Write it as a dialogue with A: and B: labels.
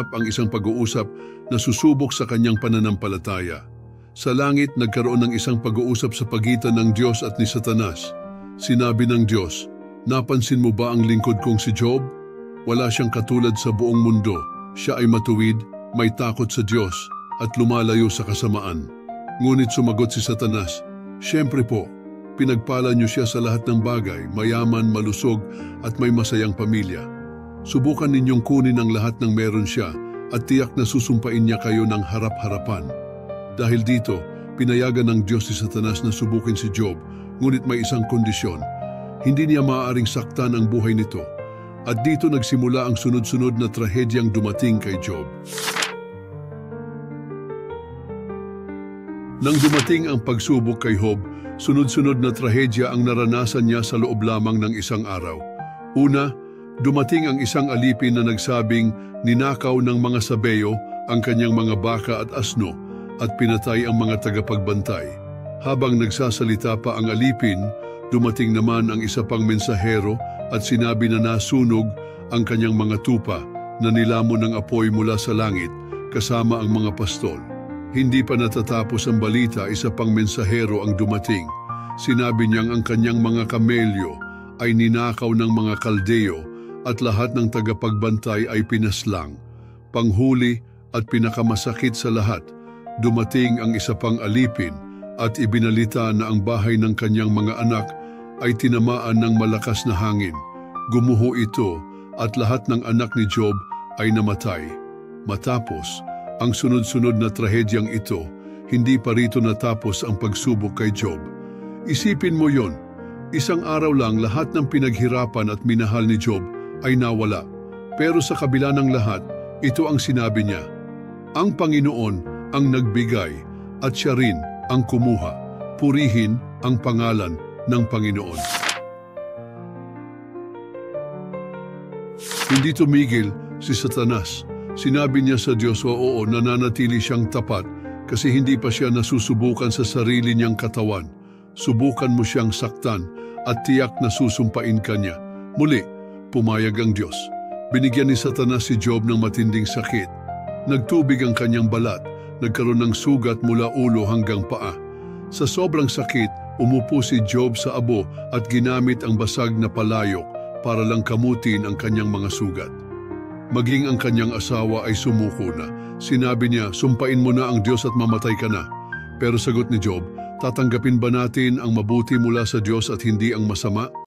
A: ang isang pag-uusap na susubok sa kanyang pananampalataya. Sa langit, nagkaroon ng isang pag-uusap sa pagitan ng Diyos at ni Satanas. Sinabi ng Diyos, "Napansin mo ba ang lingkod kong si Job? Wala siyang katulad sa buong mundo. Siya ay matuwid, may takot sa Diyos, at lumalayo sa kasamaan." Ngunit sumagot si Satanas, "Siyempre po, pinagpala niyo siya sa lahat ng bagay, mayaman, malusog, at may masayang pamilya. Subukan ninyong kunin ang lahat ng meron siya at tiyak na susumpain niya kayo ng harap-harapan." Dahil dito, pinayagan ng Diyos si Satanas na subukin si Job, ngunit may isang kondisyon. Hindi niya maaaring saktan ang buhay nito. At dito nagsimula ang sunod-sunod na trahedyang dumating kay Job. Nang dumating ang pagsubok kay Job, sunod-sunod na trahedya ang naranasan niya sa loob lamang ng isang araw. Una, dumating ang isang alipin na nagsabing ninakaw ng mga sabeyo ang kanyang mga baka at asno at pinatay ang mga tagapagbantay. Habang nagsasalita pa ang alipin, dumating naman ang isa pang mensahero at sinabi na nasunog ang kanyang mga tupa na nilamon ng apoy mula sa langit kasama ang mga pastol. Hindi pa natatapos ang balita, isa pang mensahero ang dumating. Sinabi niyang ang kanyang mga kamelyo ay ninakaw ng mga Kaldeo at lahat ng tagapagbantay ay pinaslang. Panghuli at pinakamasakit sa lahat, dumating ang isa pang alipin at ibinalita na ang bahay ng kanyang mga anak ay tinamaan ng malakas na hangin. Gumuho ito at lahat ng anak ni Job ay namatay. Matapos ang sunod-sunod na trahedyang ito, hindi pa rito natapos ang pagsubok kay Job. Isipin mo yon, isang araw lang lahat ng pinaghirapan at minahal ni Job ay nawala. Pero sa kabila ng lahat, ito ang sinabi niya, "Ang Panginoon ang nagbigay at siya rin ang kumuha. Purihin ang pangalan ng Panginoon." Hindi tumigil si Satanas. Sinabi niya sa Diyos, oo, nananatili siyang tapat kasi hindi pa siya nasusubukan sa sarili niyang katawan. Subukan mo siyang saktan at tiyak na susumpain ka niya. Muli, pumayag ang Diyos. Binigyan ni Satanas si Job ng matinding sakit. Nagtubig ang kanyang balat, nagkaroon ng sugat mula ulo hanggang paa. Sa sobrang sakit, umupo si Job sa abo at ginamit ang basag na palayok para lang kamutin ang kanyang mga sugat. Maging ang kanyang asawa ay sumuko na. Sinabi niya, "Sumpain mo na ang Diyos at mamatay ka na." Pero sagot ni Job, tatanggapin ba natin ang mabuti mula sa Diyos at hindi ang masama?